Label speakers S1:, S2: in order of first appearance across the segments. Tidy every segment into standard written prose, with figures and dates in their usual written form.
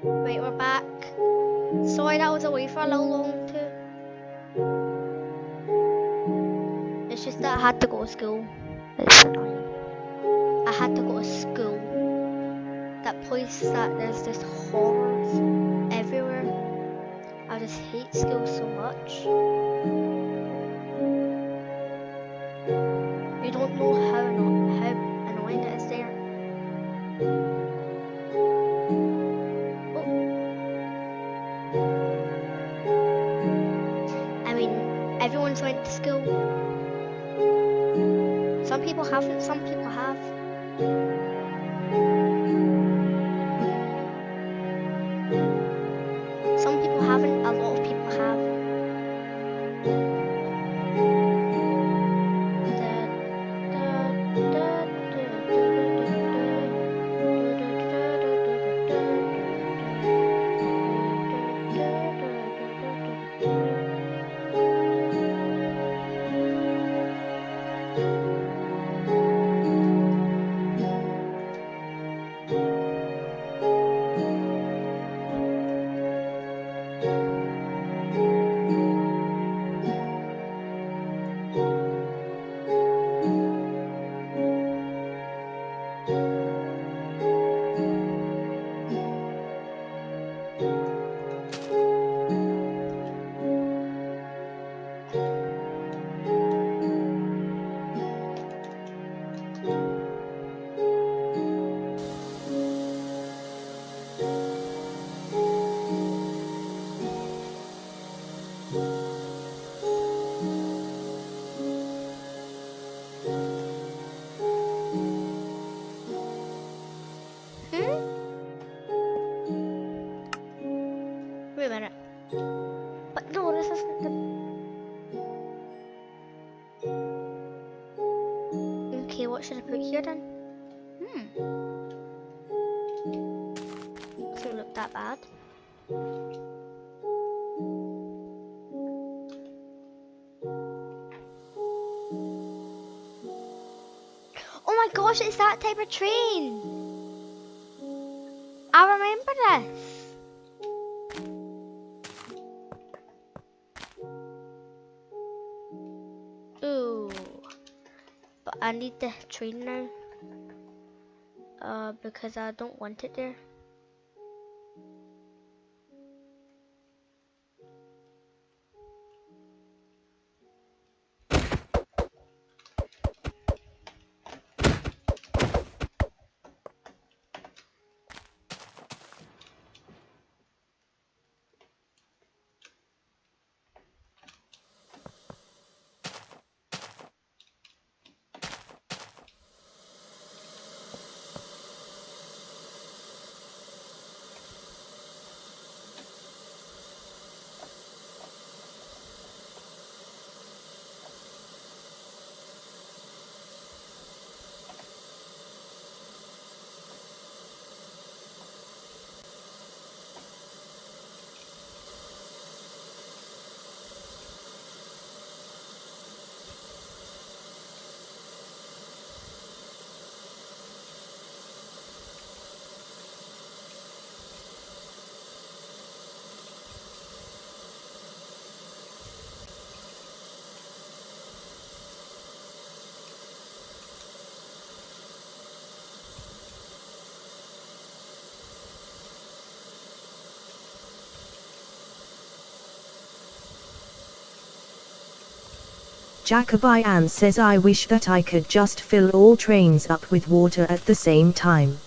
S1: Right, we're back. Sorry that I was away for a little long too. It's just that I had to go to school. It's annoying. I had to go to school. That place that there's just horrors everywhere. I just hate school so much. You don't know how annoying it is there. I mean, everyone's went to school. Some people haven't, some people have. Some people haven't, a lot of people have. Wait a minute. But no, this isn't the... Okay, what should I put here then? Doesn't look that bad. Oh my gosh, it's that type of train! I remember this! Ooh. But I need the train now. Because I don't want it there.
S2: Jacobi Ann says I wish that I could just fill all trains up with water at the same time.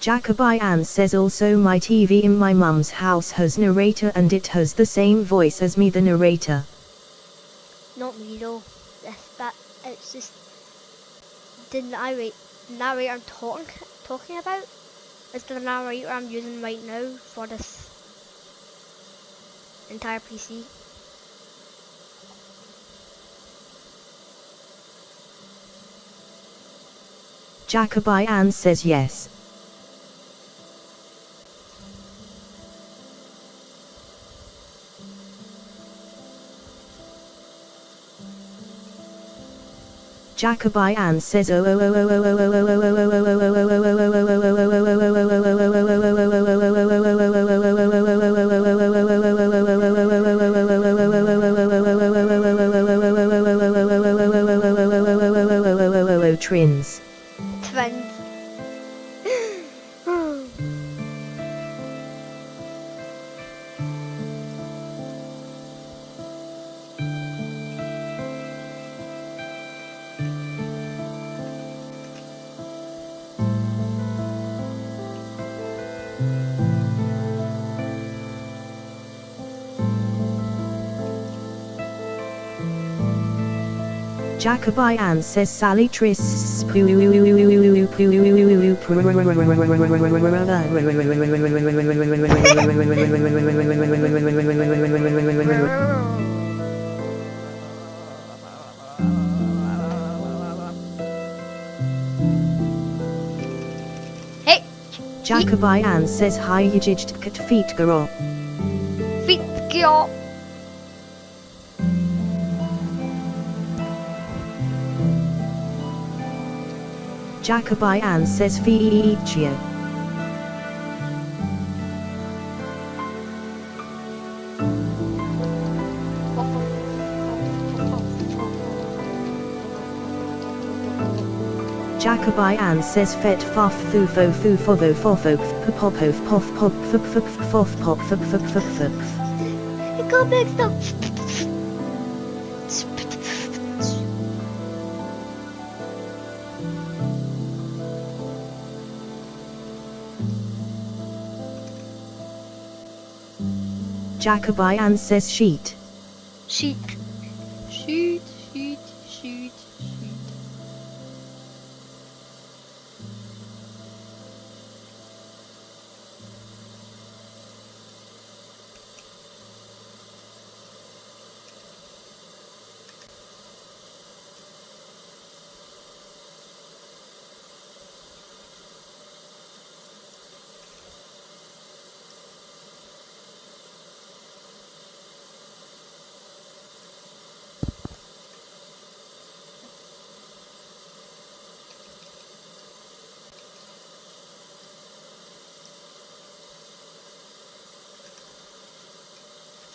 S2: Jacobi Ann says also my TV in my mum's house has narrator and it has the same voice as me, the narrator.
S1: Not me though. It's just the narrator I'm talking about is the narrator I'm using right now for this entire PC.
S2: Jacobi Ann says yes. Jacobi Ann says Trins.
S1: Twins.
S2: Jacobi Ann says Sally Tris.
S1: Hey!
S2: Jacobi Ann says hi yijijt kat feet garo.
S1: Feet go!
S2: Jacobi Ann says Fiichio. Jacobi Ann says fet faf fu fo fu fovo fofo popof pof pop fof pop
S1: It got mixed up.
S2: Jacobi Ann says sheet.
S1: Sheet. Sheet.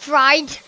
S1: Fried.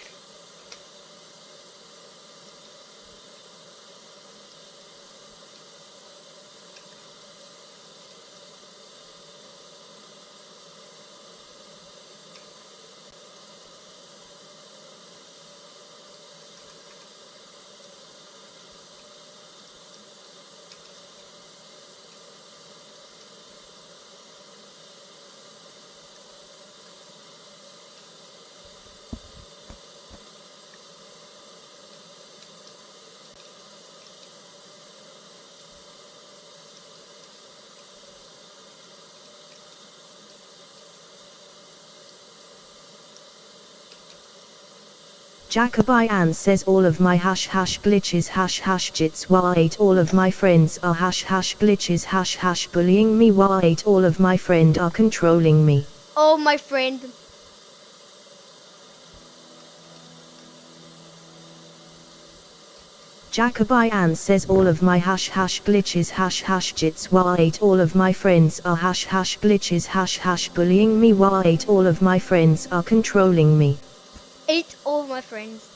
S2: Jacobi Ann says all of my hash glitches jits wait all of my friends are hash glitches bullying me wait all of my friend are controlling me.
S1: Oh, my friend.
S2: Jacobi Ann says all of my hash glitches jits wait all of my friends are hash glitches bullying me wait all of my friends are controlling me.
S1: Ate all my friends.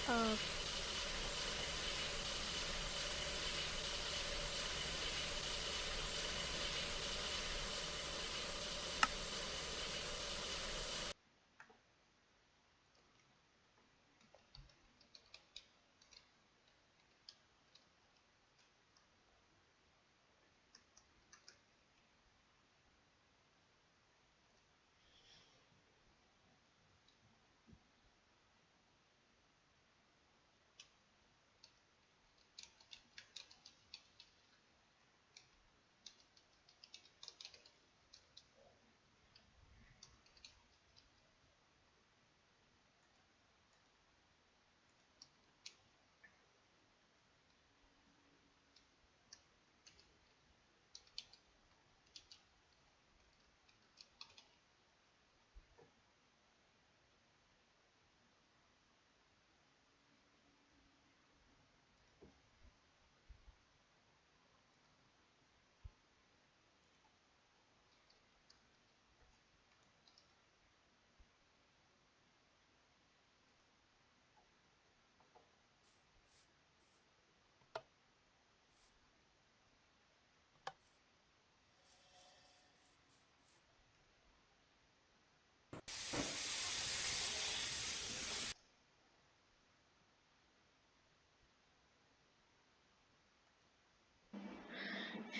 S1: Uh,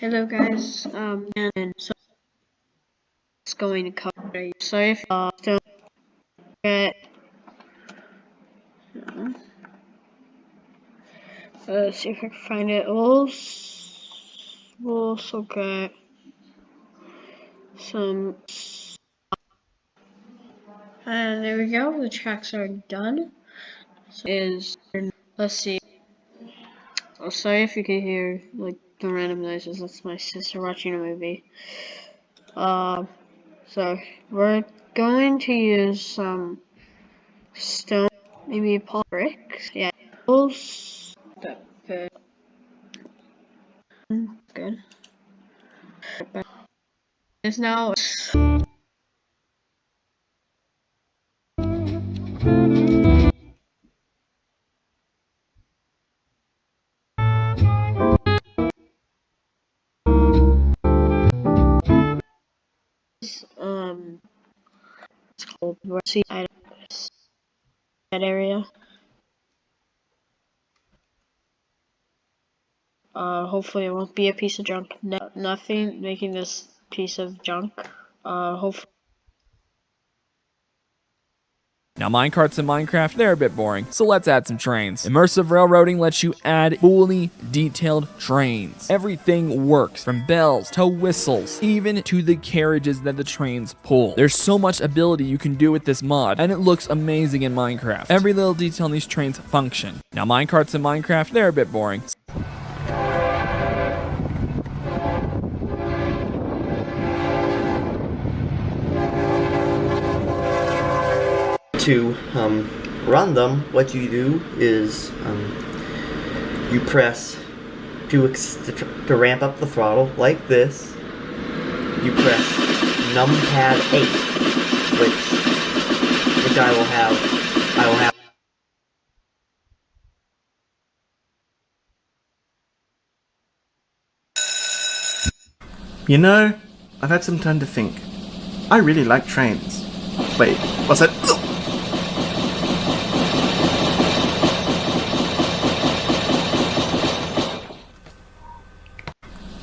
S3: Hello guys, and so it's going to cover today. Sorry if don't get let's see if I can find it. We'll also get some, and there we go, the tracks are done. So let's see, sorry if you can hear like the random noises, that's my sister watching a movie. So we're going to use some stone, maybe Paul bricks, yeah, good. It's now it's called Rusty Items, that area. Hopefully it won't be a piece of junk. No, nothing making this piece of junk. Hopefully.
S4: Now minecarts in Minecraft, they're a bit boring, so let's add some trains. Immersive railroading lets you add fully detailed trains. Everything works, from bells to whistles, even to the carriages that the trains pull. There's so much ability you can do with this mod, and it looks amazing in Minecraft. Every little detail in these trains function. Now minecarts in Minecraft, they're a bit boring.
S5: To run them, what you do is you press to ramp up the throttle like this. You press numpad 8, which I will have.
S6: You know, I've had some time to think. I really like trains. Wait, what's that?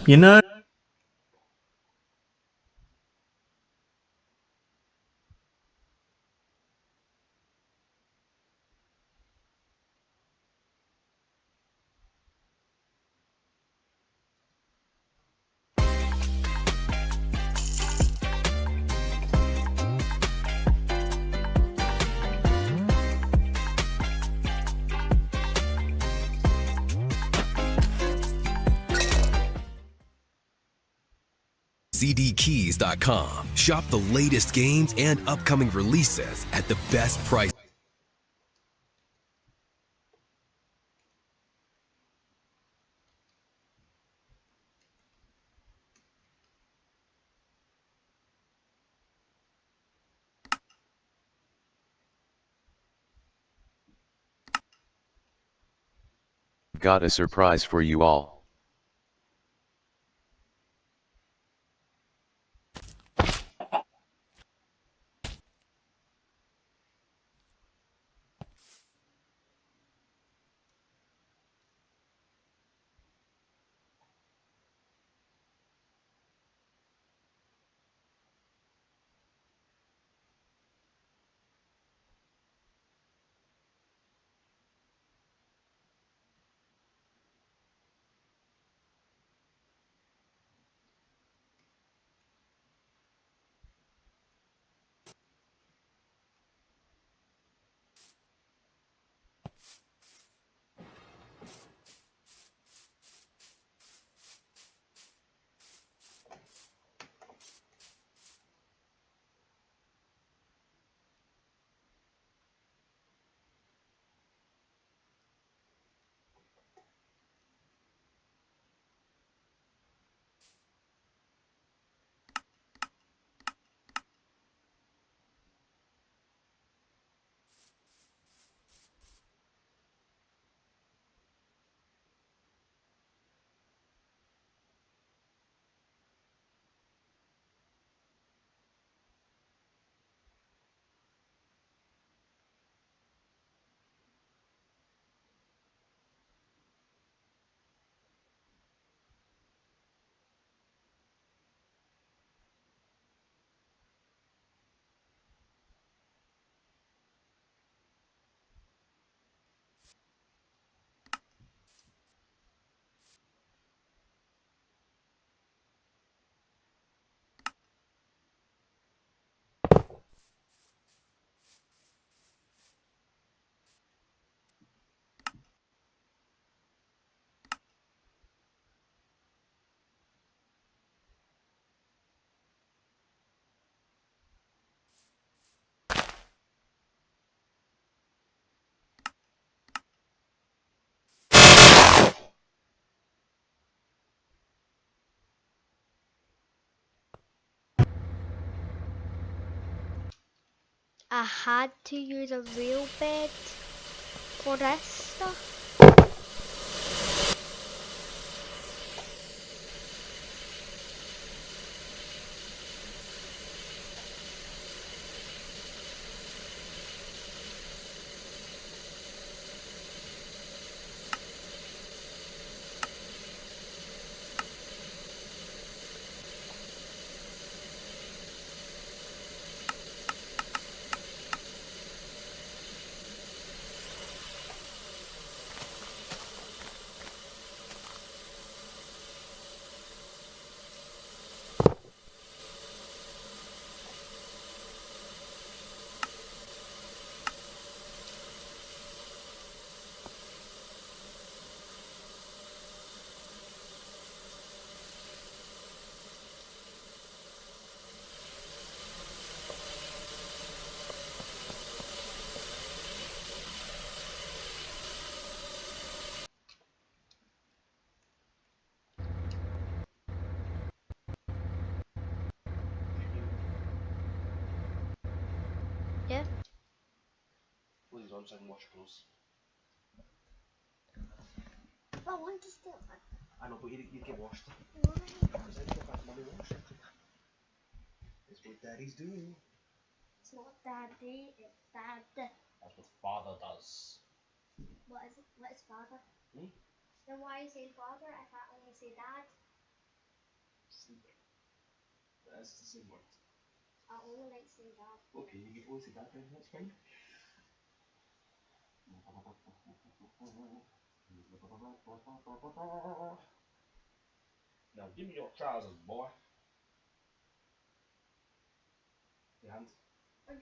S6: You know,
S7: cdkeys.com. Shop the latest games and upcoming releases at the best price.
S8: got a surprise for you all.
S1: I had to use a real bed for this stuff. Yeah.
S6: Please, I'm saying wash clothes.
S1: I want to still.
S6: I know, but you get washed.
S1: Why?
S6: Because I don't have money wash. It's what daddies do.
S1: It's not daddy, it's dad.
S6: That's what father does.
S1: What is it? What is father?
S6: Hmm?
S1: Then why are you saying father if I only say dad?
S6: That's the same word.
S1: I only like saying dad.
S6: Okay, you get both of that then, that's fine. Now give me your trousers, boy. Your hands.
S1: I'm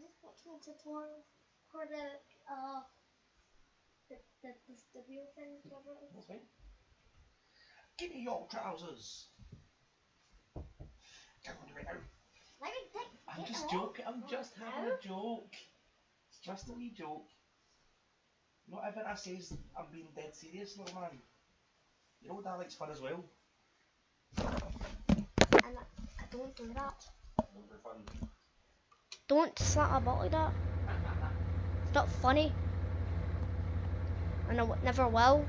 S1: just watching a tutorial for the real thing.
S6: That's fine. Give me your trousers. Get on right now.
S1: Let me take
S6: I'm
S1: it
S6: just
S1: off.
S6: joking. I'm
S1: Oh,
S6: just having
S1: no.
S6: a joke. It's just a wee joke. Whatever I says, I'm being dead serious, little man. You know that likes fun as well.
S1: And I don't do that.
S6: Don't be fun.
S1: Don't slap about like that. It's not funny. and I never will.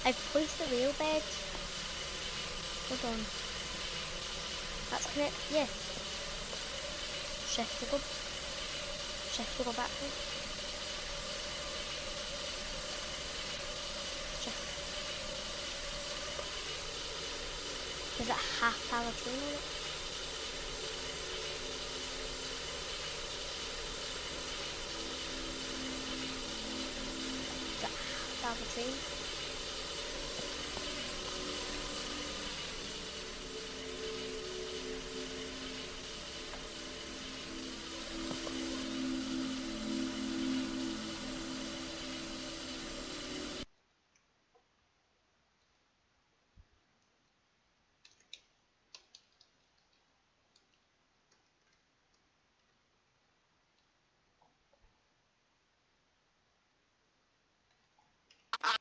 S1: I've placed the rail bed. Hold on. That's correct. Yes. Shift to go. Shift to go backwards. Shift. Does it have to have a train on it? Does it have to have a train?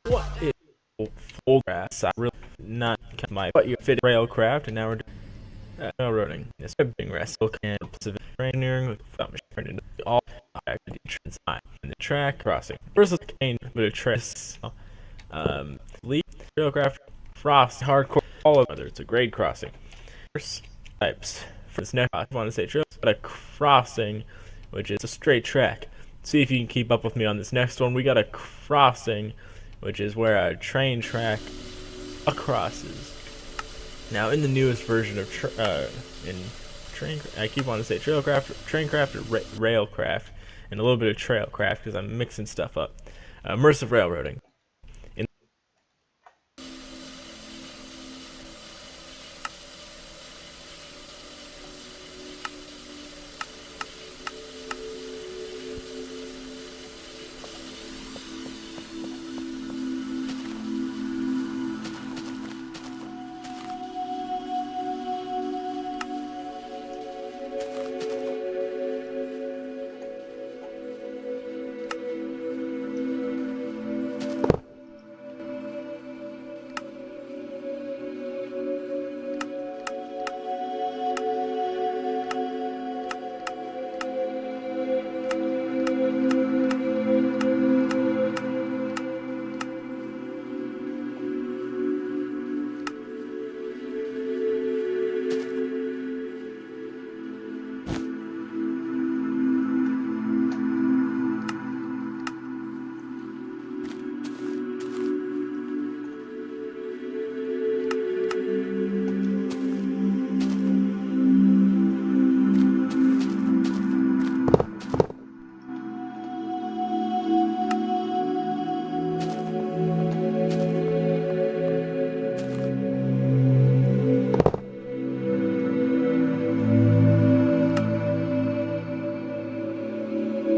S9: What is full grass? I really not my but you fit railcraft, and now we're doing railroading. It's a big rest and Pacific engineering without machine into all design and the track crossing. First, let's gain a bit of trace. Lead railcraft, frost, hardcore, all of whether it's a grade crossing. First types for this next, I want to say trails, but a crossing, which is a straight track. See if you can keep up with me on this next one. We got a crossing, which is where a train track crosses. Now, in the newest version of I keep wanting to say traincraft, or railcraft, and a little bit of trailcraft because I'm mixing stuff up. Immersive railroading.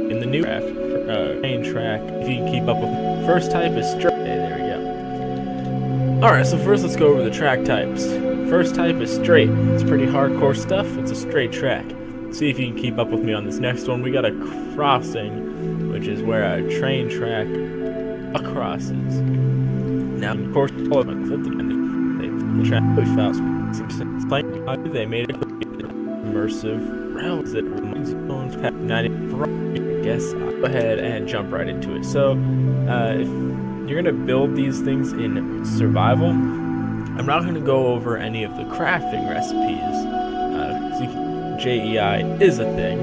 S9: In the new train track, if you can keep up with me. First type is straight. Okay, there we go. Alright, so first let's go over the track types. First type is straight. It's pretty hardcore stuff. It's a straight track. See if you can keep up with me on this next one. We got a crossing, which is where a train track crosses. Now, of course, all of them flipped and the track really fast. They made it immersive rails that reminds you of 90. I guess I'll go ahead and jump right into it. So, if you're gonna build these things in survival, I'm not gonna go over any of the crafting recipes. JEI is a thing,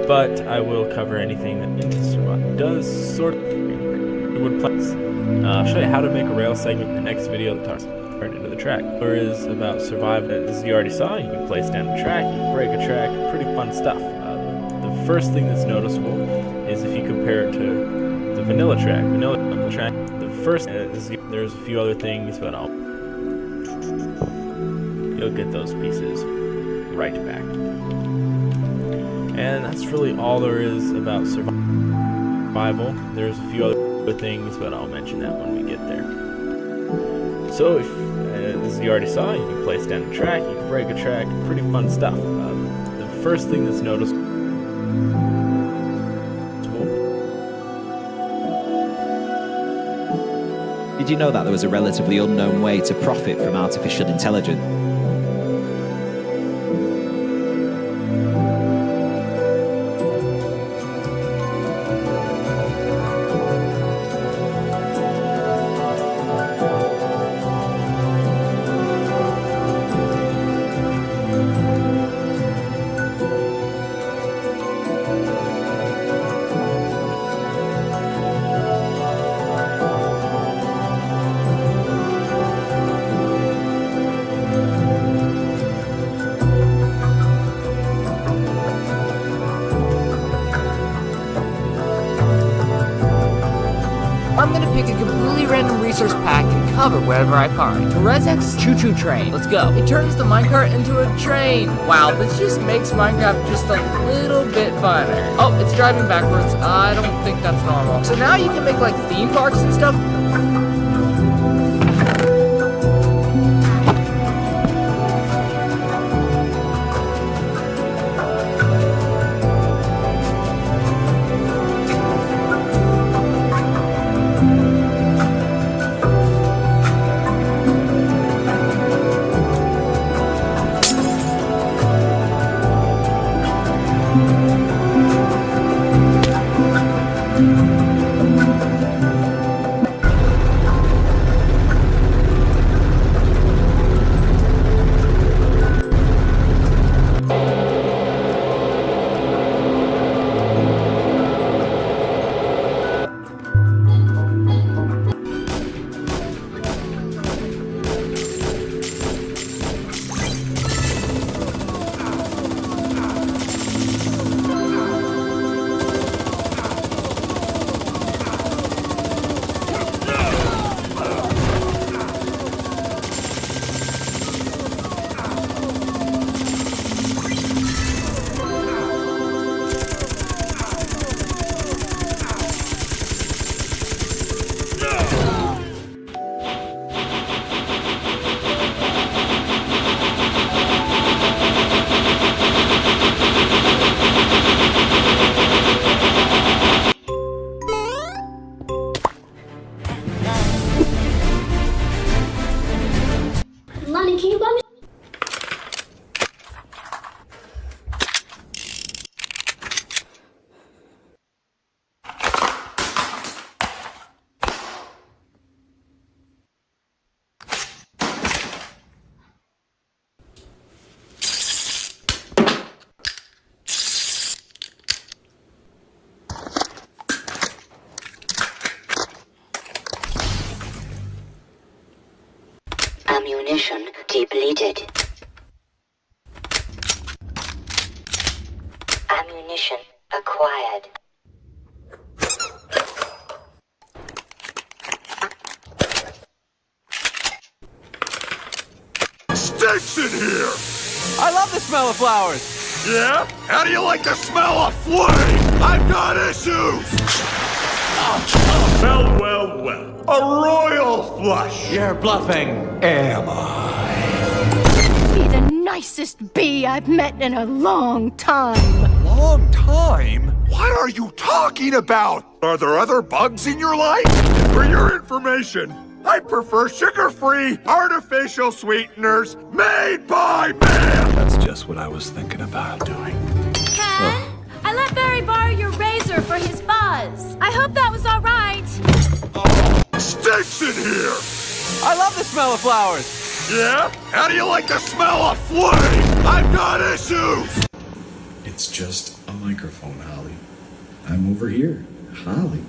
S9: but I will cover anything that into survival does sort of wood planks. I'll show you how to make a rail segment in the next video that talks turn into the track. Or is about survival. As you already saw, you can place down a track, you can break a track, pretty fun stuff. The first thing that's noticeable is if you compare it to the vanilla track. Vanilla track, the first is there's a few other things, but you'll get those pieces right back. And that's really all there is about survival. survival. There's a few other things, but I'll mention that when we get there. So, if, as you already saw, you can place down a track, you can break a track, pretty fun stuff. The first thing that's noticeable.
S10: Did you know that there was a relatively unknown way to profit from artificial intelligence?
S11: I'm gonna pick a completely random resource pack and cover wherever I find. Rezek's choo-choo train. Let's go. It turns the minecart into a train. Wow, this just makes Minecraft just a little bit funner. Oh, it's driving backwards. I don't think that's normal. So now you can make like theme parks and stuff.
S12: Lonnie, can you buy me?
S13: Ammunition depleted. Ammunition acquired.
S14: Stinks in here!
S15: I love the smell of flowers!
S14: Yeah? How do you like the smell of flame? I've got issues! Well. A royal flush!
S15: You're bluffing.
S14: Am I?
S12: Be the nicest bee I've met in a long time.
S14: Long time? What are you talking about? Are there other bugs in your life? For your information, I prefer sugar-free, artificial sweeteners made by man!
S15: That's just what I was thinking about doing.
S12: Ken, I let Barry borrow your razor for his buzz. I hope that was all right.
S14: Stinks in here!
S15: I love the smell of flowers!
S14: Yeah? How do you like the smell of flame? I've got issues!
S16: It's just a microphone, Holly. I'm over here. Holly,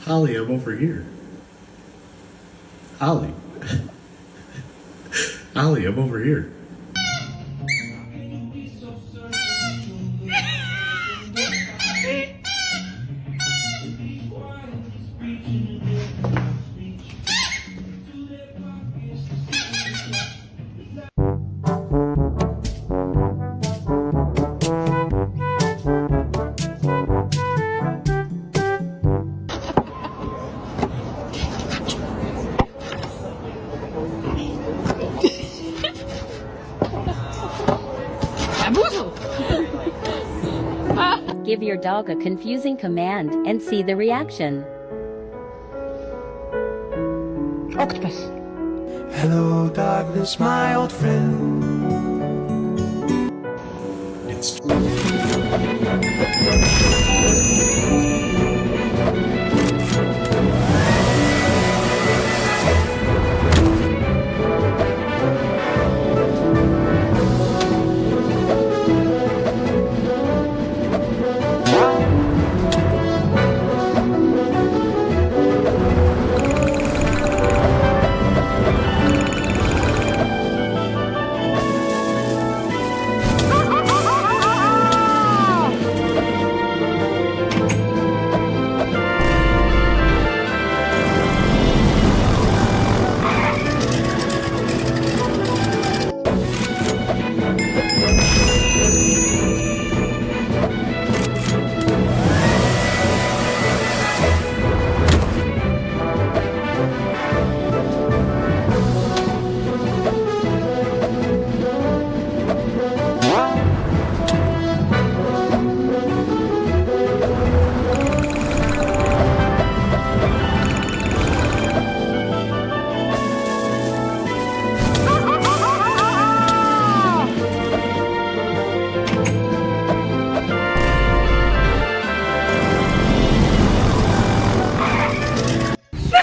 S16: I'm over here. Holly. Holly, I'm over here.
S17: Give your dog a confusing command and see the reaction.
S18: Octopus. Hello, darkness, my old friend. It's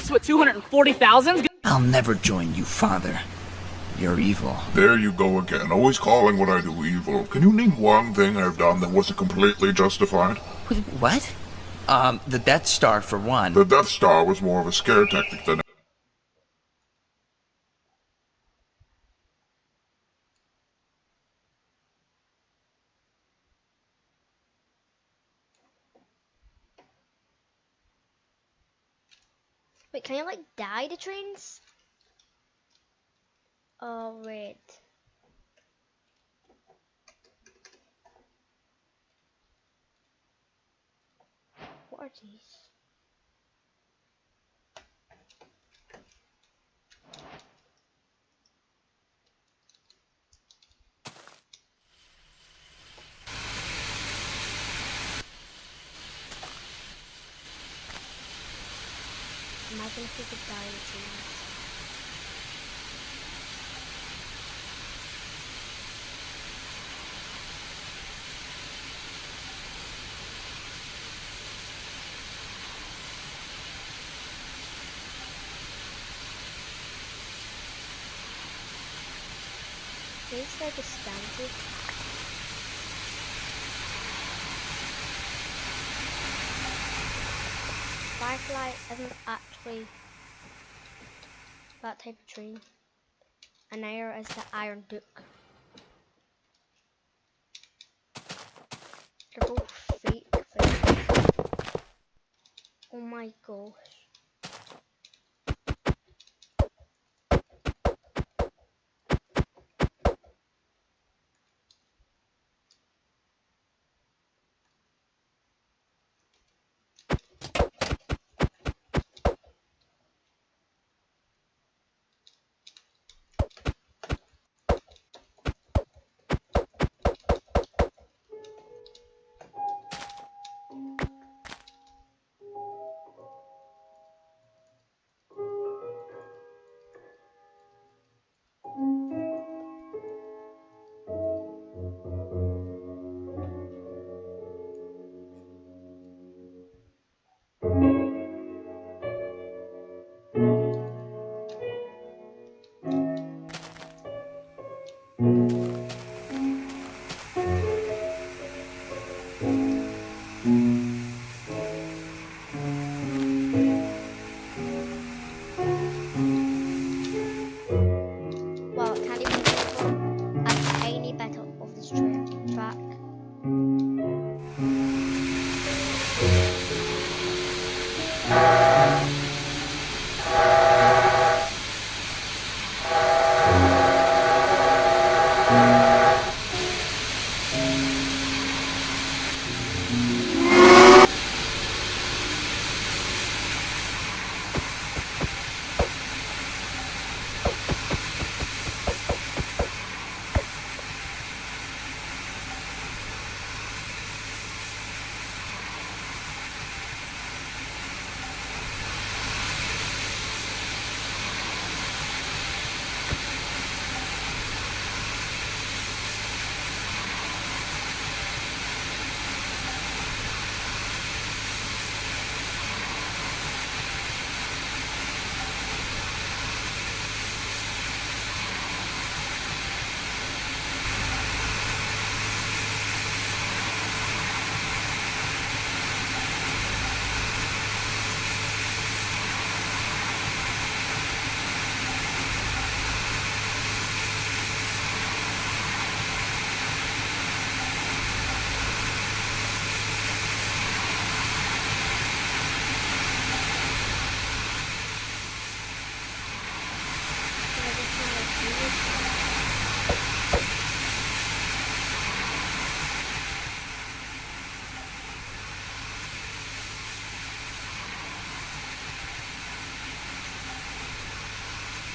S11: That's what 240,000?
S19: I'll never join you, Father. You're evil.
S14: There you go again, always calling what I do evil. Can you name one thing I've done that wasn't completely justified?
S19: What? The Death Star, for one.
S14: The Death Star was more of a scare tactic than...
S1: Wait, can I like die to trains? Oh wait. What are these? Imagine if we could die in trains. It's like a standard. Firefly isn't actually that type of train. An air is the Iron Duke. They're both fake things. Oh my gosh.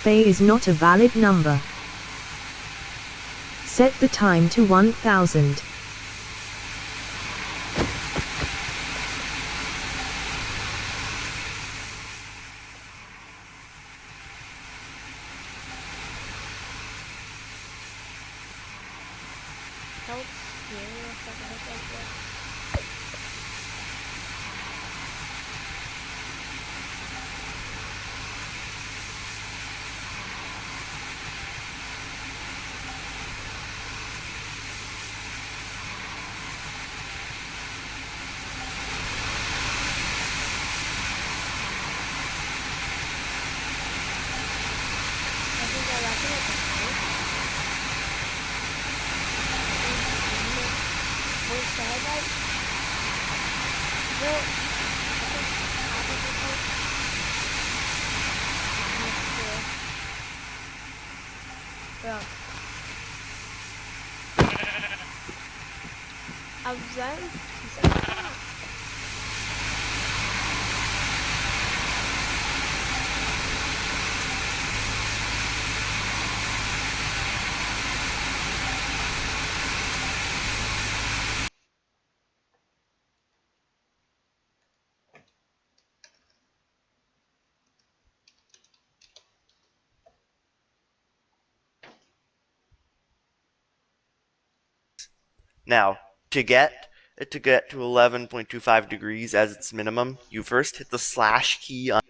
S2: Bay is not a valid number. Set the time to 1000.
S5: Now, to get to 11.25 degrees as its minimum, you first hit the slash key on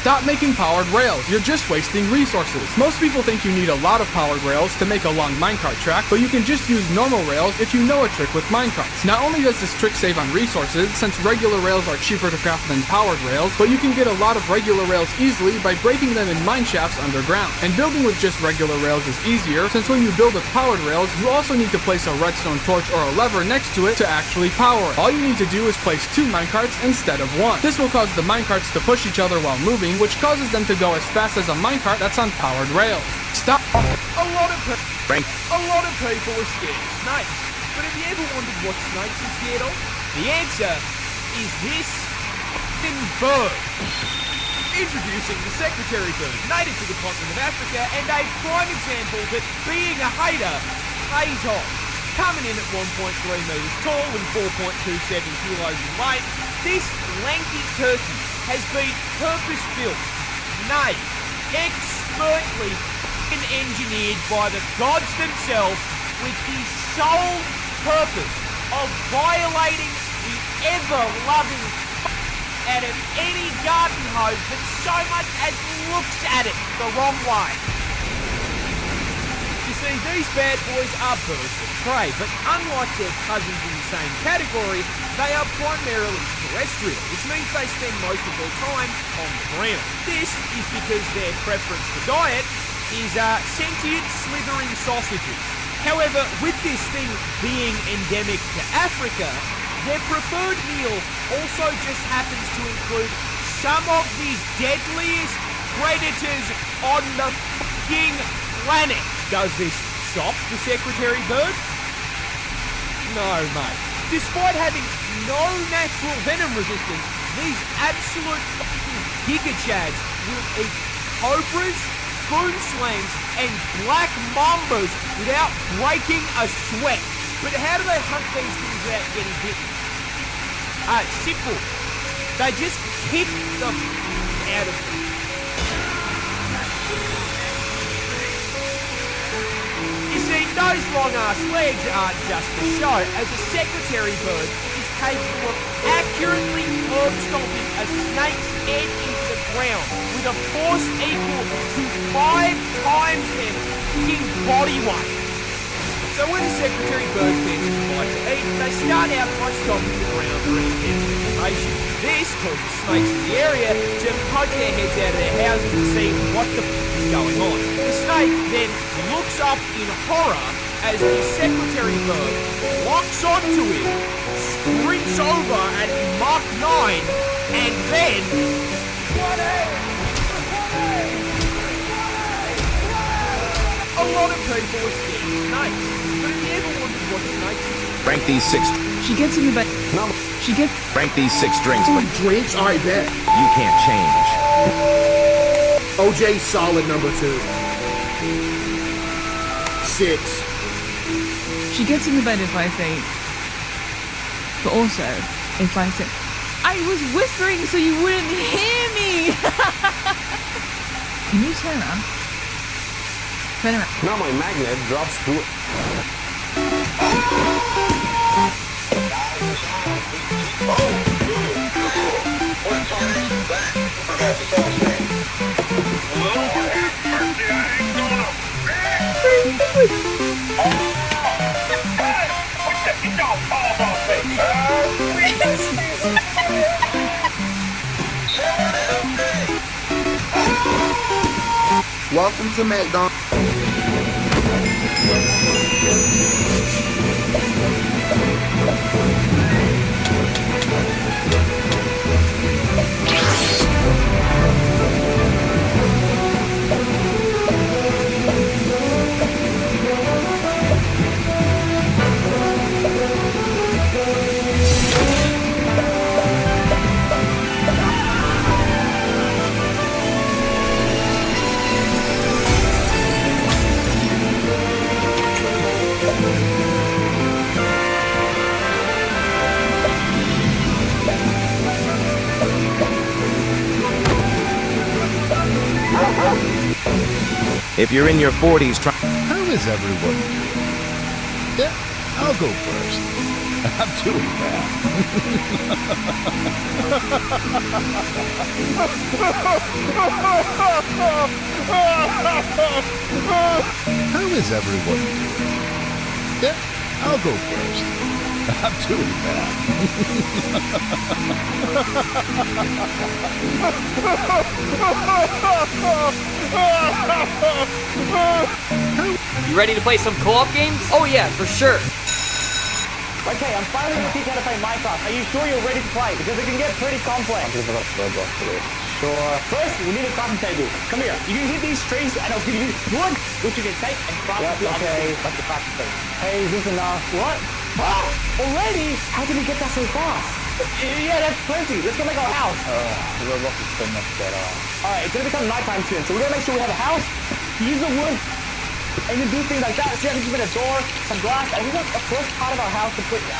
S20: Stop making powered rails, you're just wasting resources. Most people think you need a lot of powered rails to make a long minecart track, but you can just use normal rails if you know a trick with minecarts. Not only does this trick save on resources, since regular rails are cheaper to craft than powered rails, but you can get a lot of regular rails easily by breaking them in mine shafts underground. And building with just regular rails is easier, since when you build with powered rails, you also need to place a redstone torch or a lever next to it to actually power it. All you need to do is place 2 minecarts instead of 1. This will cause the minecarts to push each other while moving, which causes them to go as fast as a minecart that's on powered rails. Stop.
S21: A lot of people are scared of snakes. But have you ever wondered what snakes are scared of? The answer is this f***ing bird. Introducing the secretary bird, native to the continent of Africa, and a prime example that being a hater pays off. Coming in at 1.3 metres tall and 4.27 kilos in weight, this lanky turkey has been purpose-built, nay, expertly engineered by the gods themselves with the sole purpose of violating the ever-loving out of any garden hose that so much as looks at it the wrong way. You see, these bad boys are birds of prey, but unlike their cousins in the same category, they are primarily terrestrial, which means they spend most of their time on the ground. This is because their preference for diet is sentient slithering sausages. However, with this thing being endemic to Africa, their preferred meal also just happens to include some of the deadliest predators on the f***ing planet. Does this stop the secretary bird? No, mate. Despite having no natural venom resistance, these absolute Giga Chads will eat cobras, boom slings, and black mambas without breaking a sweat. But how do they hunt these things without getting bitten? Simple. They just kick the out of them. You see, those long-ass legs aren't just for show, as a secretary bird is capable of accurately curb-stomping a snake's head into the ground with a force equal to 5 times their fucking body weight. So when a secretary bird fancies like to eat, they start out by stomping the ground for any dense vegetation. This causes snakes in the area to poke their heads out of their houses to see what the fuck is going on. The snake then looks up in horror as the secretary bird locks onto him, sprints over at Mach 9, and then... A lot of people are scared of snakes, but have you ever wondered what snakes is?
S3: Rank these 6.
S21: She gets in the bed.
S3: No.
S21: She gets...
S3: Rank these 6 drinks.
S21: Drinks? I bet.
S3: You can't change.
S21: OJ solid number 2. 6.
S22: She gets in the bed if I say, but also if I say, I was whispering so you wouldn't hear me. Can you turn around? Turn around.
S15: Now my magnet drops through.
S21: Welcome to McDonald's.
S3: If you're in your 40s, try.
S23: How is everyone doing? Yeah, I'll go first. I'm doing bad. How is everyone doing? Yeah, I'll go first. I'm doing bad.
S24: You ready to play some co-op games? Oh yeah, for sure.
S25: Okay, I'm finally gonna teach you how to play Minecraft. Are you sure you're ready to play? Because it can get pretty complex. Sure. First, we need a crafting table. Come here. You can hit these trees and I'll give you wood, which you can take and craft into other things, like the crafting table. Hey, is this enough? What? Ah! Already? How did we get that so fast? Yeah, that's plenty. Let's go make our house. The Roblox is so much better. Alright, it's gonna become nighttime soon, so we're gonna make sure we have a house, use the wood, and then do things like that. See, I can just put a door, some glass, and we got the first part of our house completely.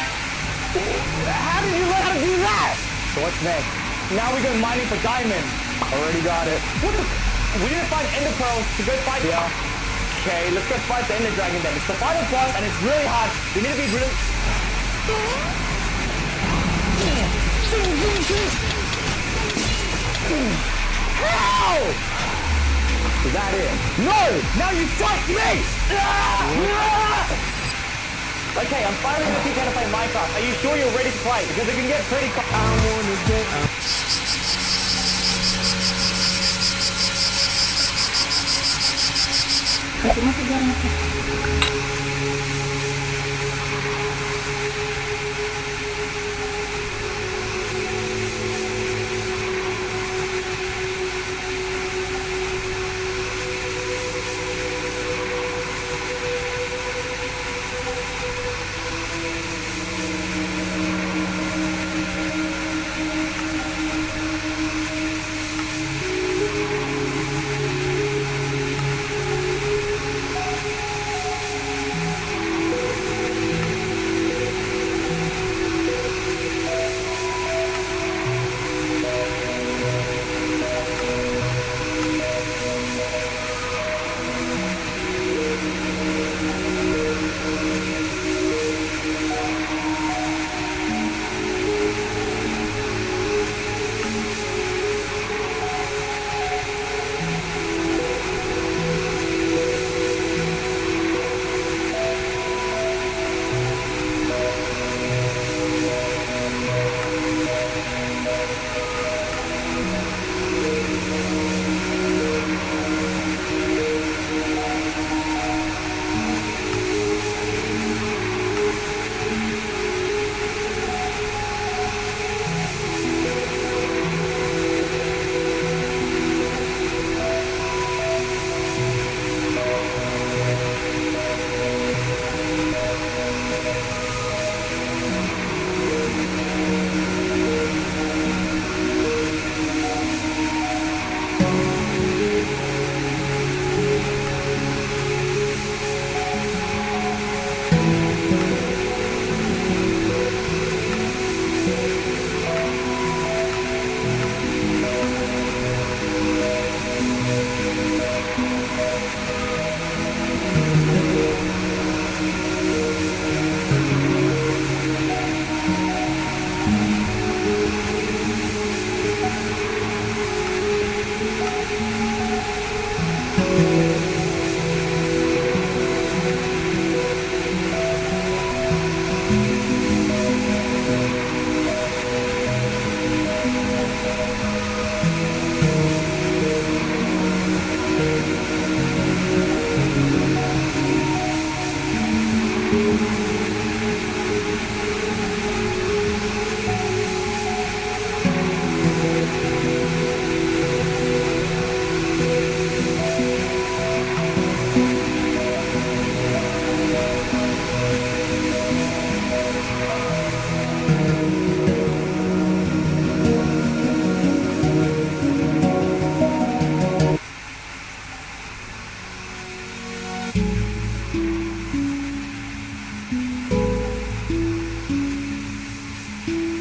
S25: How did you learn how to do that? So what's next? Now we go mining for diamonds. Already got it. What the? We need to find ender pearls to go fight. Yeah. Okay, let's go fight the ender dragon then. It's the final boss and it's really hard. We need to be really... How? Is that it? No! Now you fight me! Okay, I'm finally gonna teach you how to play Minecraft. Are you sure you're ready to play? Because it can get pretty I wanna get out.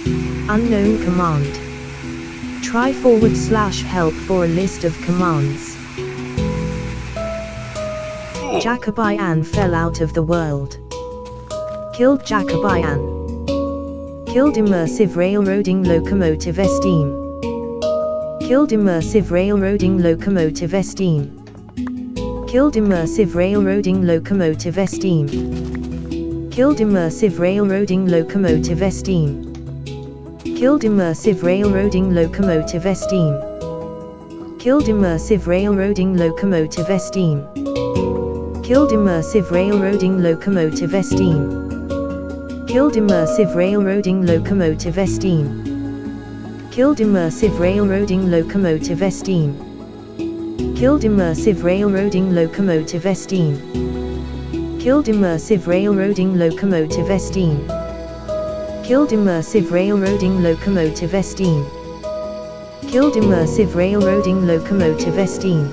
S2: Unknown command. Try /help for a list of commands. Jacobian fell out of the world. Killed Jacobian. Killed immersive railroading locomotive esteem. Killed immersive railroading locomotive esteem. Killed immersive railroading locomotive esteem. Killed immersive railroading locomotive esteem. Killed immersive railroading locomotive esteem. Killed immersive railroading locomotive esteem. Killed immersive railroading locomotive esteem. Killed immersive railroading locomotive esteem. Killed immersive railroading locomotive esteem. Killed immersive railroading locomotive esteem. Killed immersive railroading locomotive esteem. Killed immersive railroading locomotive esteem. Killed immersive railroading locomotive esteem.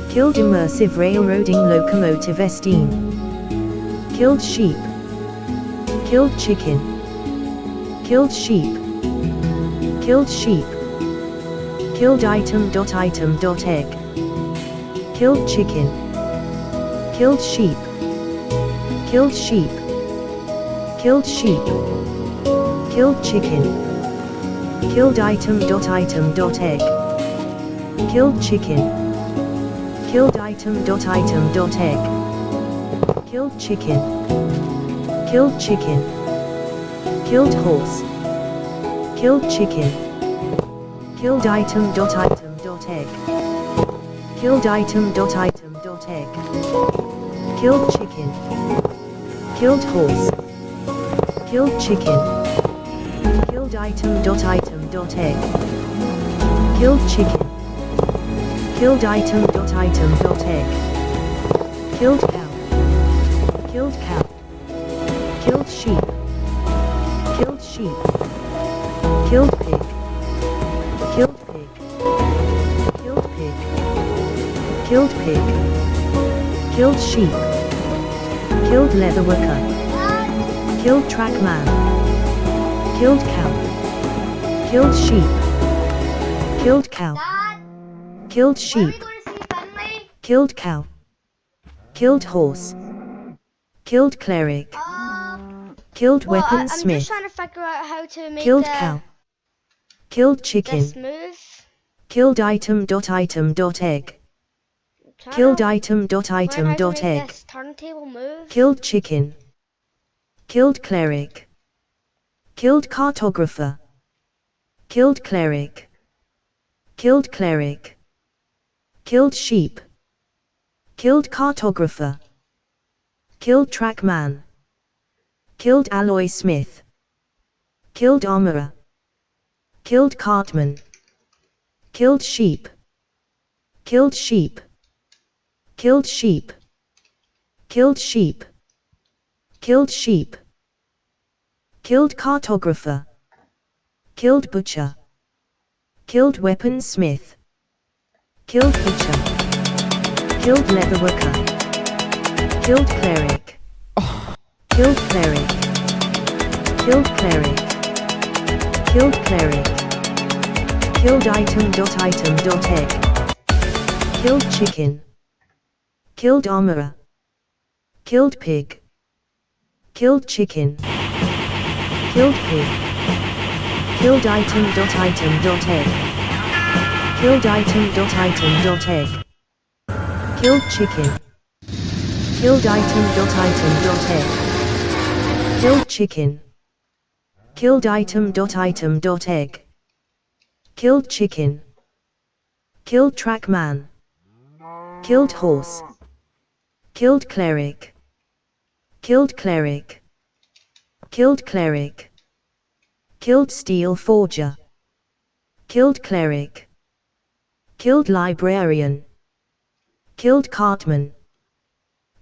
S2: Killed immersive railroading locomotive esteem. Killed sheep. Killed chicken. Killed sheep. Killed sheep. Killed egg. Killed chicken. Killed sheep. Killed sheep. Killed sheep. Killed chicken. Killed egg. Killed chicken. Killed egg. Killed chicken. Killed chicken. Killed horse. Killed chicken. Killed egg. Killed egg. Killed chicken. Killed horse. Killed chicken. Killed egg. Killed chicken. Killed egg. Killed cow. Killed cow. Killed sheep. Killed sheep. Killed pig. Killed pig. Killed pig. Killed pig. Killed sheep. Killed leather worker. Killed trackman. Killed cow. Killed sheep. Killed cow. Killed sheep. Killed cow. Killed horse. Killed cleric. Killed
S1: Well, I'm
S2: weaponsmith.
S1: just trying to figure out how to make
S2: Killed cow. Killed chicken.
S1: this move.
S2: Killed egg. Killed
S1: Learn how to make
S2: egg.
S1: this turntable move.
S2: Killed chicken. Killed cleric. Killed cartographer. Killed cleric. Killed cleric. Killed sheep. Killed cartographer. Killed trackman. Killed alloy smith. Killed armorer. Killed cartman. Killed sheep. Killed sheep. Killed sheep. Killed sheep. Killed sheep. Killed cartographer. Killed butcher. Killed weaponsmith. Killed butcher. Killed leatherworker. Killed cleric. Killed cleric. Killed cleric. Killed cleric. Killed egg. Killed chicken. Killed armorer. Killed pig. Killed chicken. Killed pig. Killed egg. Killed egg. Killed chicken. Killed egg. Killed chicken. Killed egg. Killed chicken. Killed trackman. Killed horse. Killed cleric. Killed cleric. Killed cleric. Killed steel forger. Killed cleric. Killed librarian. Killed cartman.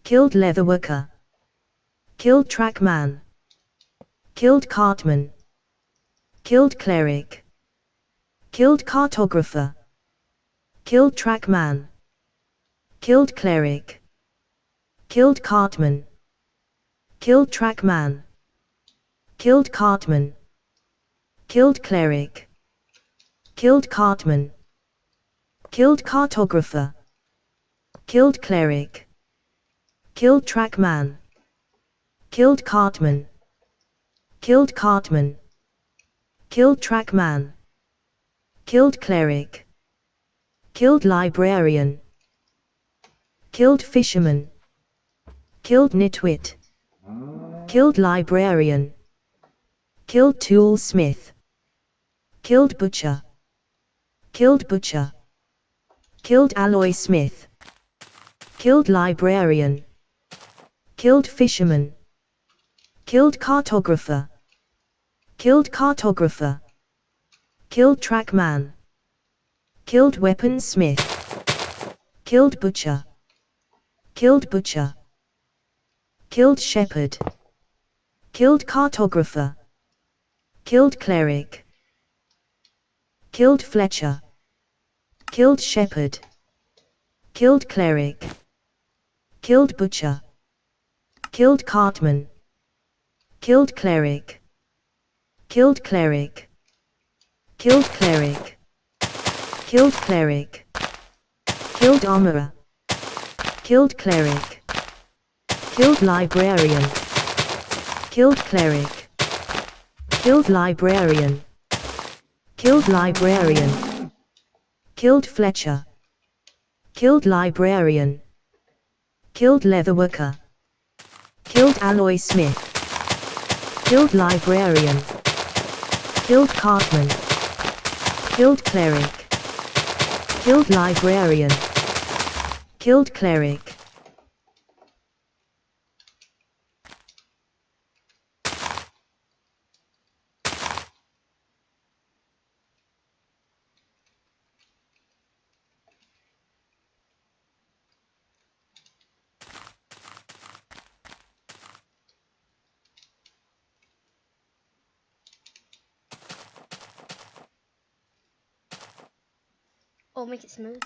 S2: Killed leatherworker. Killed trackman. Killed cartman. Killed cleric. Killed cartographer. Killed trackman. Killed cleric. Killed cartman. Killed trackman. Killed cartman. Killed cleric. Killed cartman. Killed cartographer. Killed cleric. Killed trackman. Killed cartman. Killed cartman. Killed trackman. Killed cleric. Killed librarian. Killed fisherman. Killed nitwit. Killed librarian. Killed toolsmith. Killed butcher. Killed butcher. Killed alloy smith. Killed librarian. Killed fisherman. Killed cartographer. Killed cartographer. Killed trackman. Killed weaponsmith. Killed butcher. Killed butcher. Killed shepherd. Killed cartographer. Killed cleric. Killed fletcher. Killed shepherd. Killed cleric. Killed butcher. Killed cartman. Killed cleric. Killed cleric. Killed cleric. Killed cleric. Killed armorer. Killed cleric. Killed librarian. Killed cleric. Killed librarian. Killed librarian. Killed fletcher. Killed librarian. Killed leatherworker. Killed alloy smith. Killed librarian. Killed cartman. Killed cleric. Killed librarian. Killed cleric.
S1: Oh, make it smooth.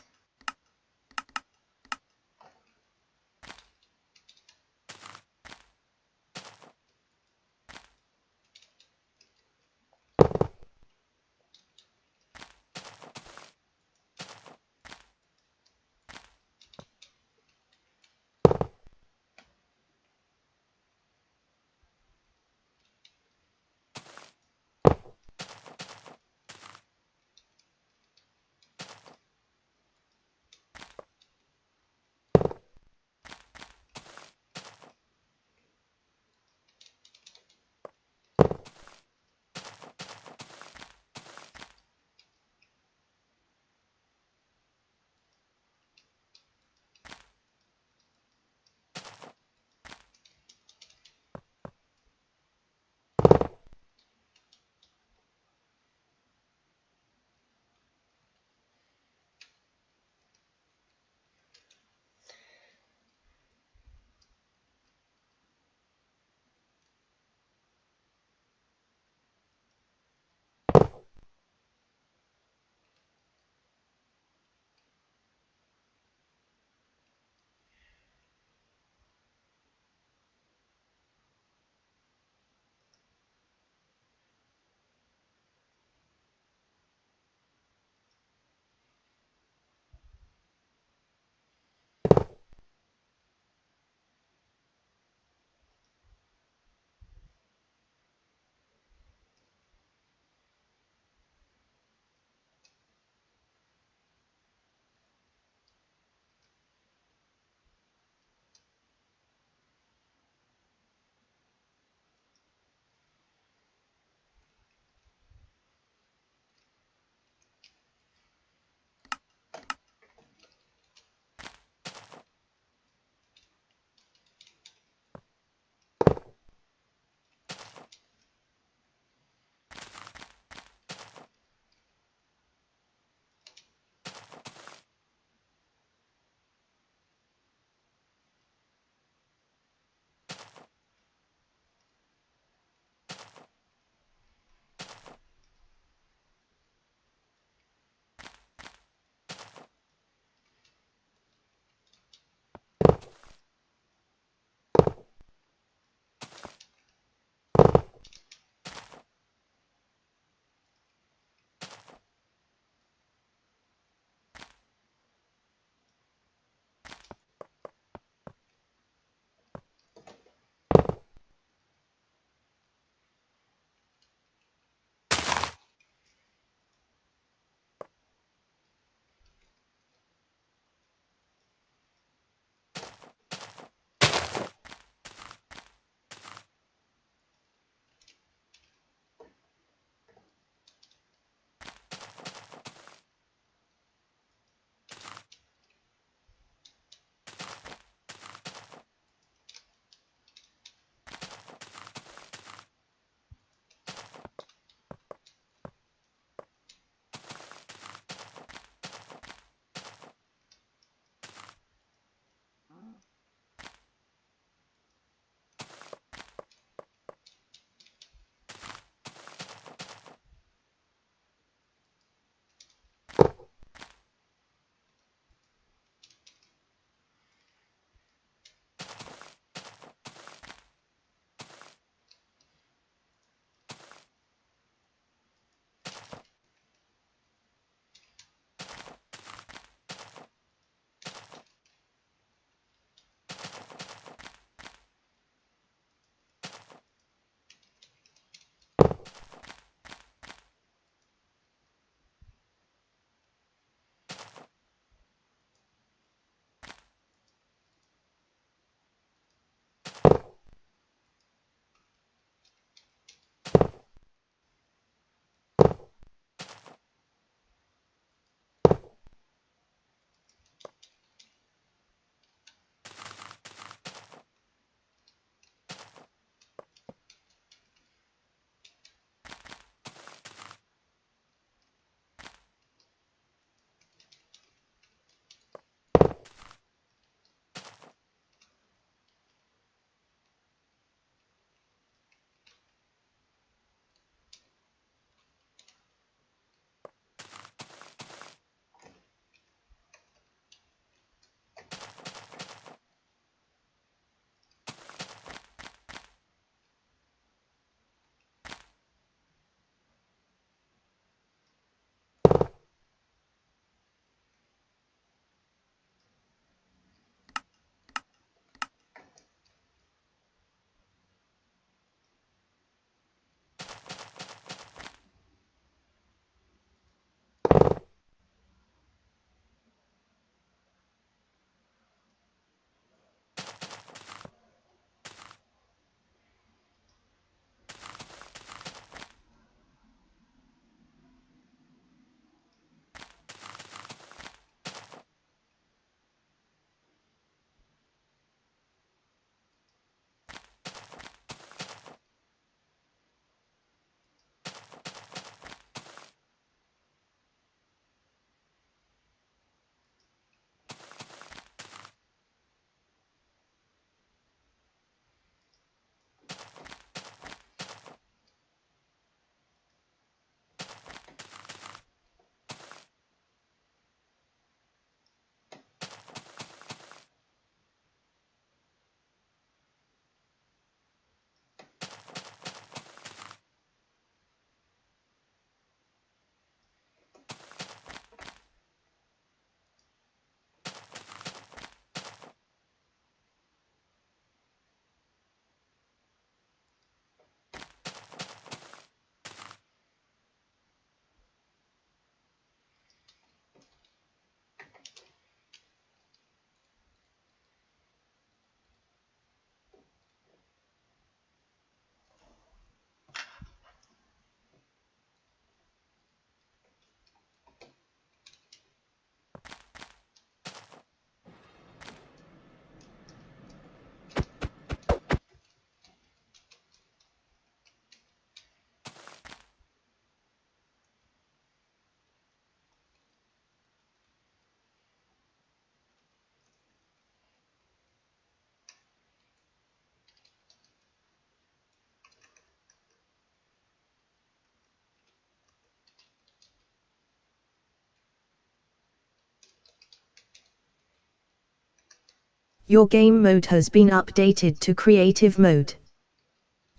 S2: Your game mode has been updated to creative mode.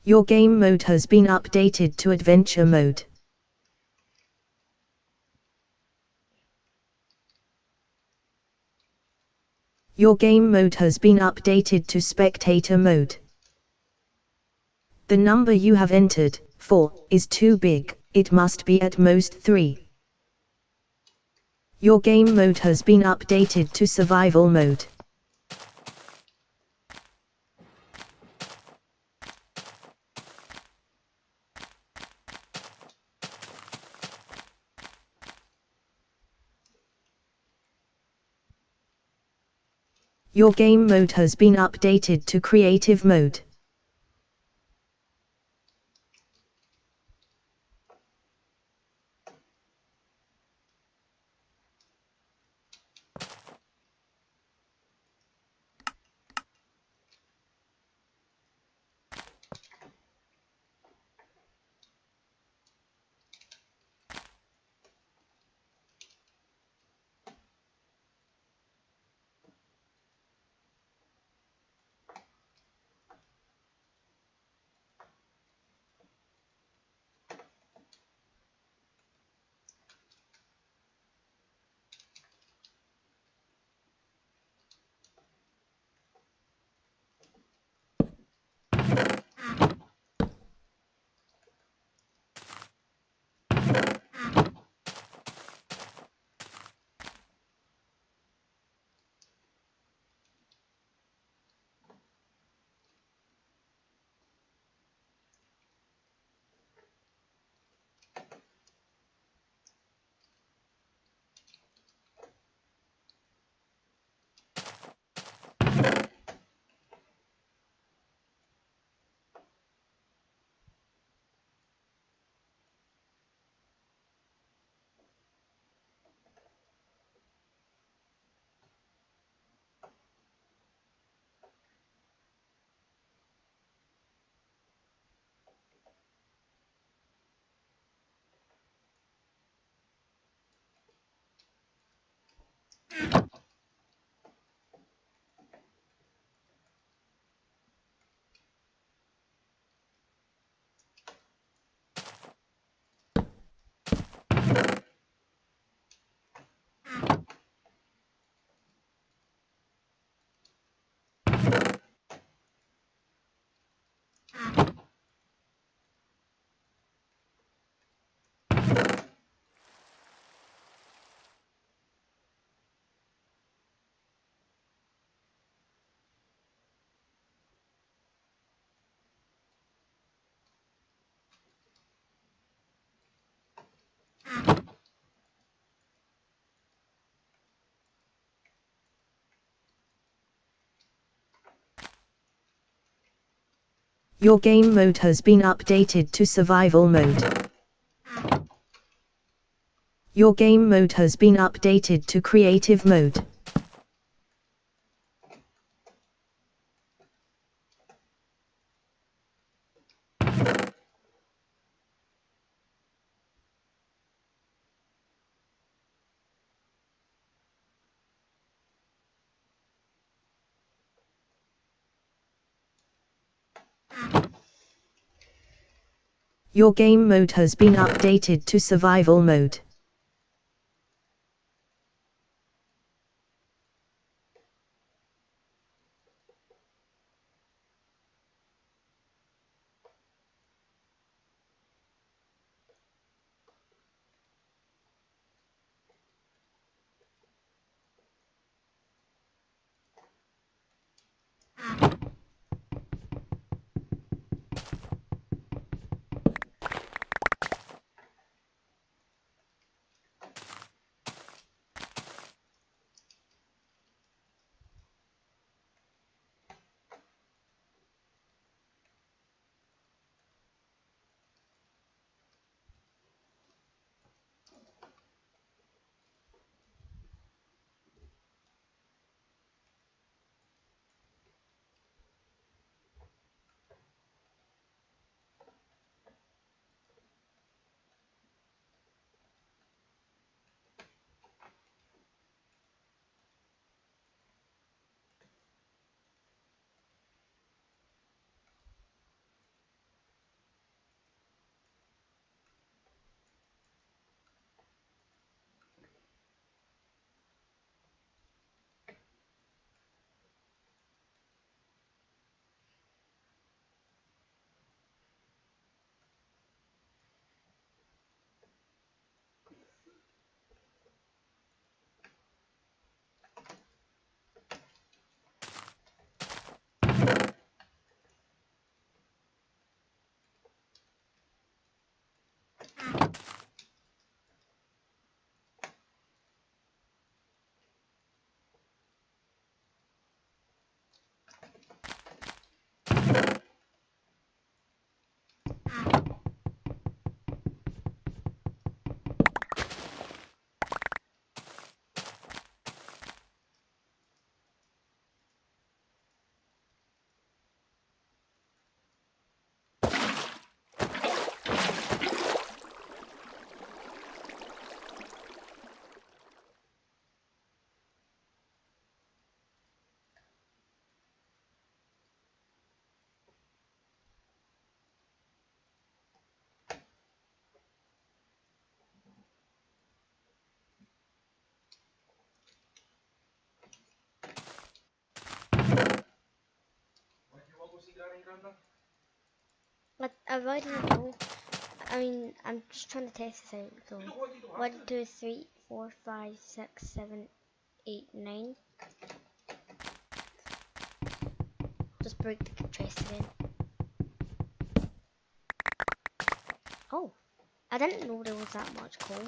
S2: Your game mode has been updated to adventure mode. Your game mode has been updated to spectator mode. The number you have entered, 4, is too big, it must be at most 3. Your game mode has been updated to survival mode. Your game mode has been updated to creative mode. Your game mode has been updated to survival mode. Your game mode has been updated to creative mode. Your game mode has been updated to survival mode.
S1: But I really don't know. I mean, I'm just trying to test this out. So, 1, 2, 3, 4, 5, 6, 7, 8, 9. Just break the chest again. Oh, I didn't know there was that much coal.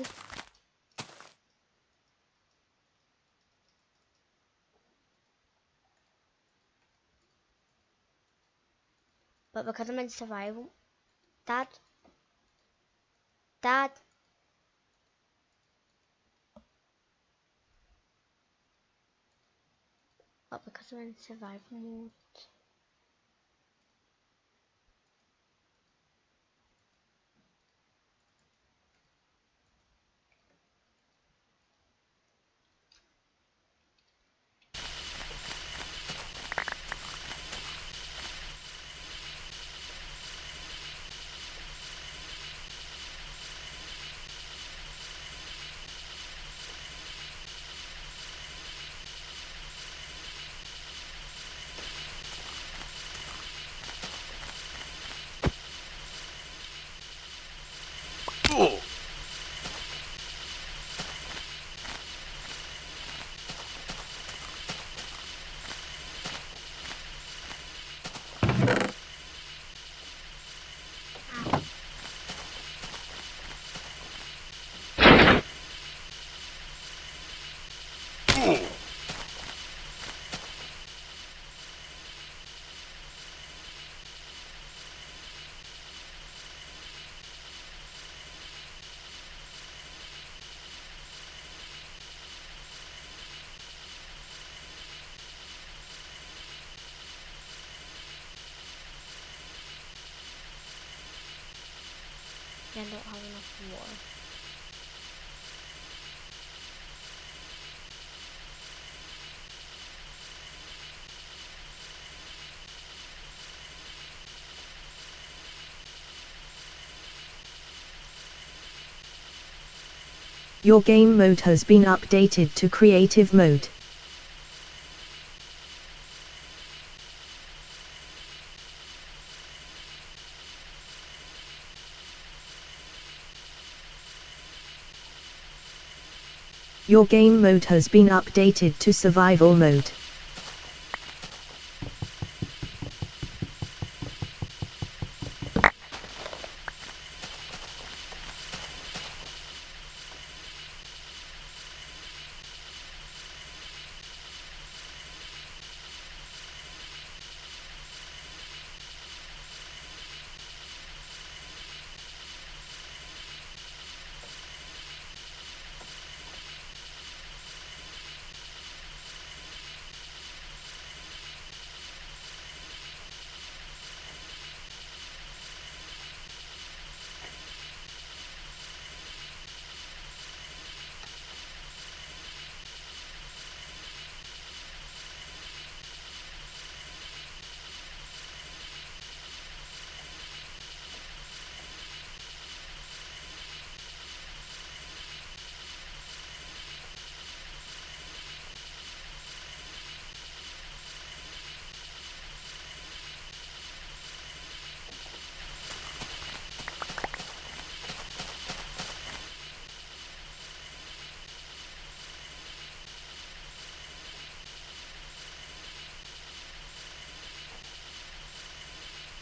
S1: But because I'm in survival, Dad, but because I'm in survival mode, I don't have enough water.
S2: Your game mode has been updated to creative mode. Your game mode has been updated to survival mode.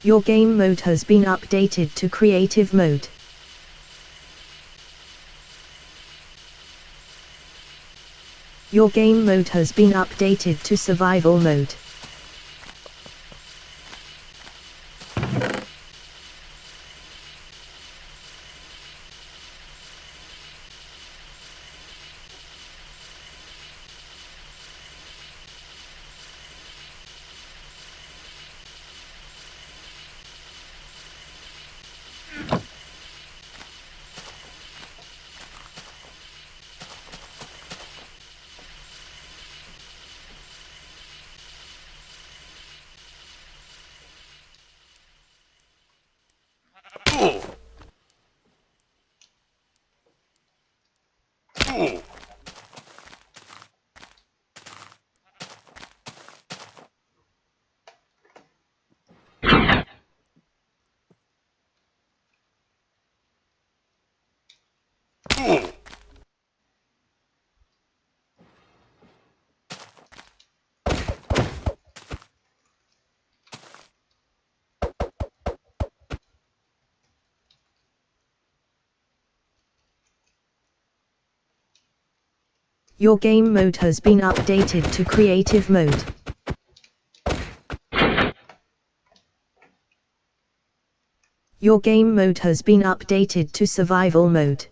S2: Your game mode has been updated to creative mode. Your game mode has been updated to survival mode. Your game mode has been updated to creative mode. Your game mode has been updated to survival mode.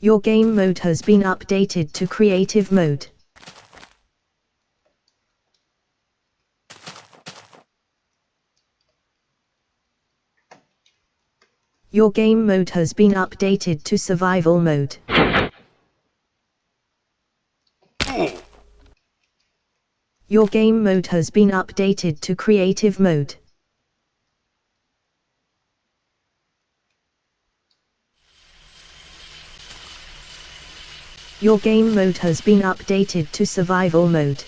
S2: Your game mode has been updated to creative mode. Your game mode has been updated to survival mode. Your game mode has been updated to creative mode. Your game mode has been updated to survival mode.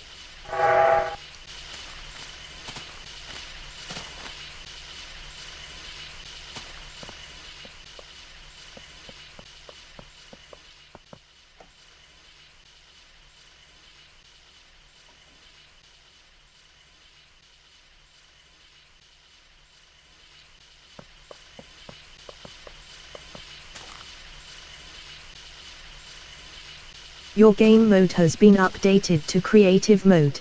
S2: Your game mode has been updated to creative mode.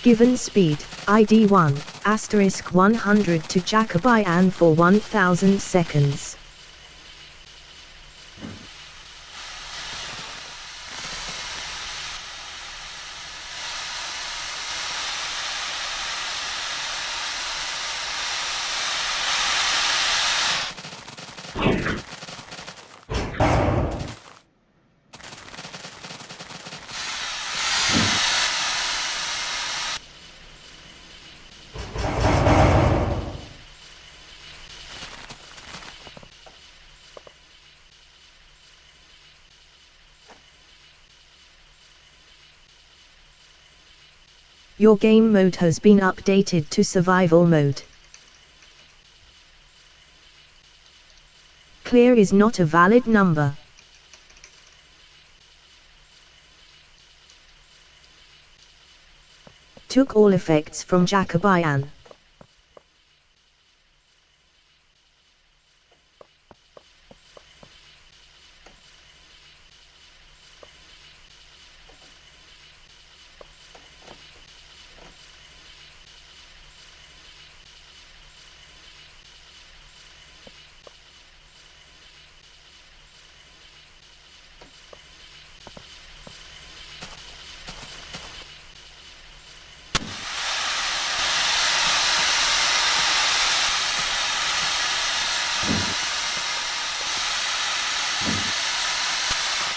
S2: Given speed, ID 1, asterisk 100 to Jacobian for 1000 seconds. Your game mode has been updated to survival mode. Clear is not a valid number. Took all effects from Jacobian.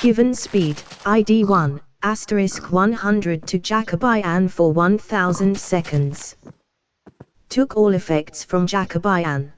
S2: Given speed, ID 1, asterisk 100 to Jacobian for 1000 seconds. Took all effects from Jacobian.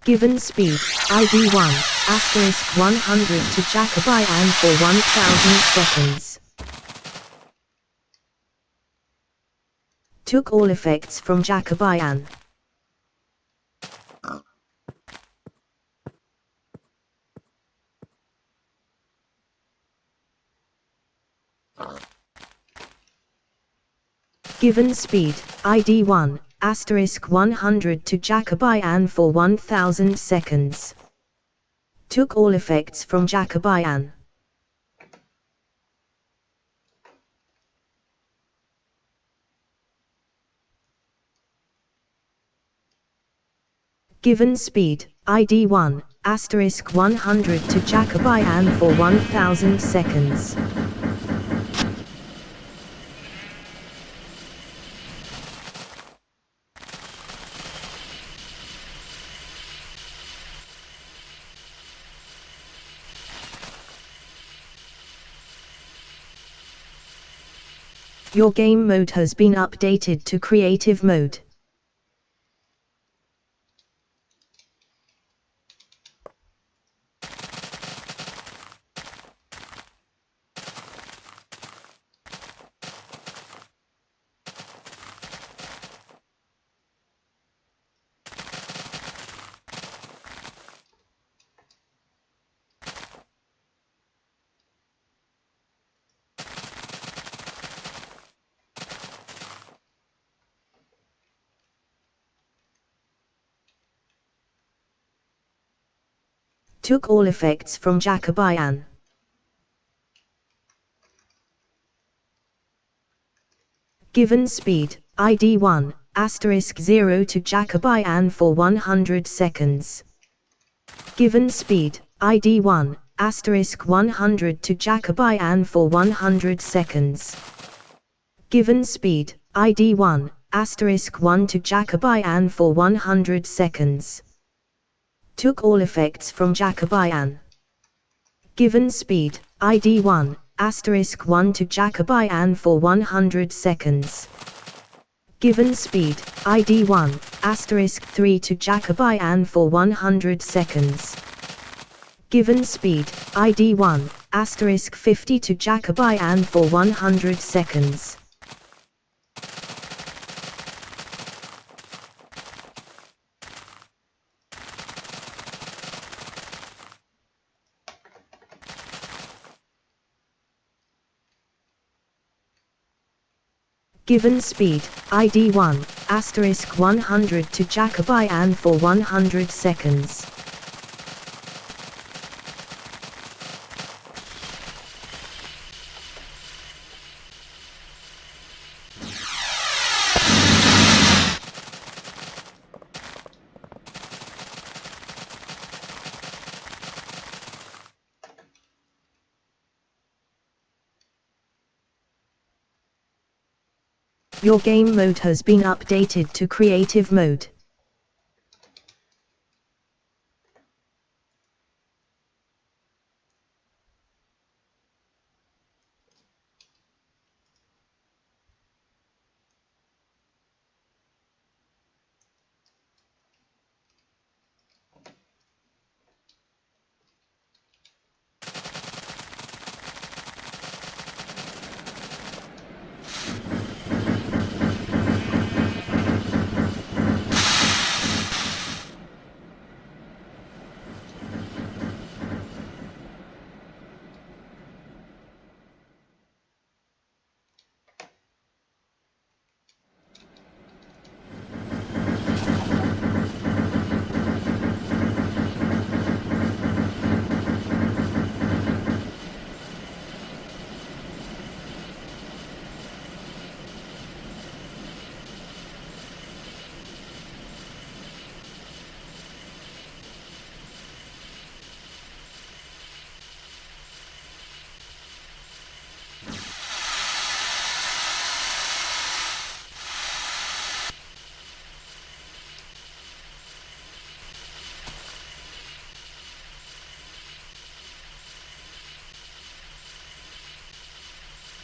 S2: Given speed, ID 1, asterisk 100 to Jacobian for 1000 seconds. Took all effects from Jacobian. Given speed, ID 1, asterisk 100 to Jacobian for 1000 seconds. Took all effects from Jacobian. Given speed, ID 1, asterisk 100 to Jacobian for 1000 seconds. Your game mode has been updated to creative mode. Took all effects from Jacobian. Given speed, ID 1, asterisk 0 to Jacobian for 100 seconds. Given speed, ID 1, asterisk 100 to Jacobian for 100 seconds. Given speed, ID 1, asterisk 1 to Jacobian for 100 seconds. Took all effects from Jacobian. Given speed, ID 1, asterisk 1 to Jacobian for 100 seconds. Given speed, ID 1, asterisk 3 to Jacobian for 100 seconds. Given speed, ID 1, asterisk 50 to Jacobian for 100 seconds. Given speed, ID 1, asterisk 100 to Jacobian for 100 seconds. Your game mode has been updated to creative mode.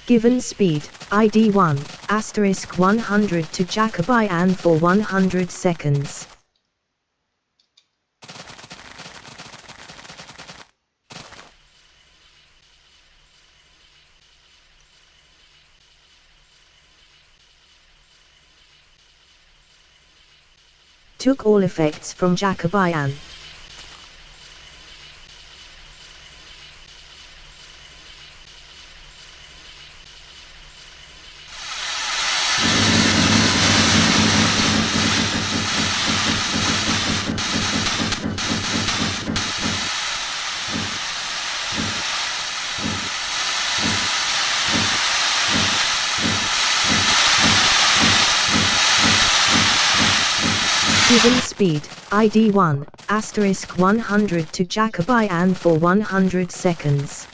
S2: Given speed, ID 1, asterisk 100 to Jacobi and for 100 seconds. Took all effects from Jacobian. Given speed, ID 1, asterisk 100 to Jacobi and for 100 seconds.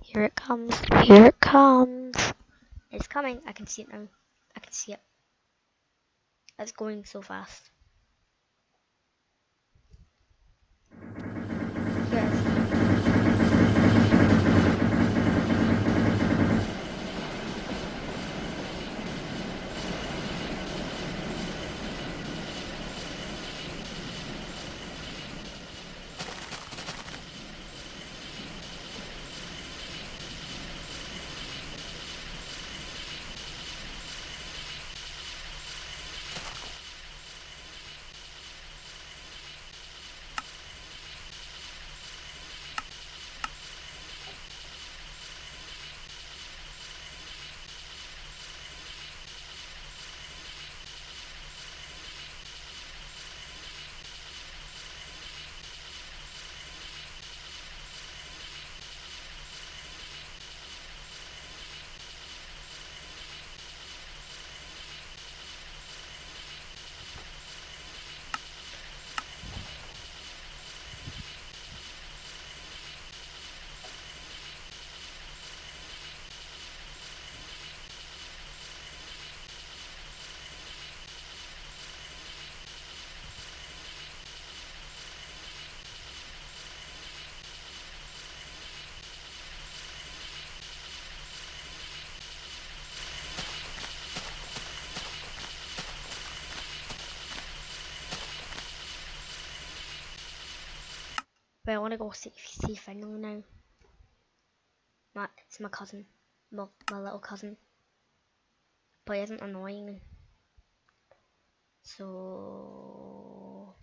S1: Here it comes. Here it comes. It's coming. I can see it now. I can see it. It's going so fast. Yes. But I want to go see Finley now. It's my cousin. My little cousin. But he isn't annoying. So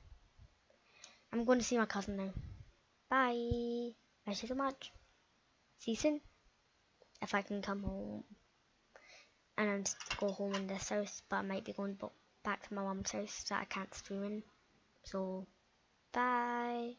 S1: I'm going to see my cousin now. Bye. Thank you so much. See you soon. If I can come home. And then go home in this house. But I might be going back to my mum's house that I can't stream in. So bye.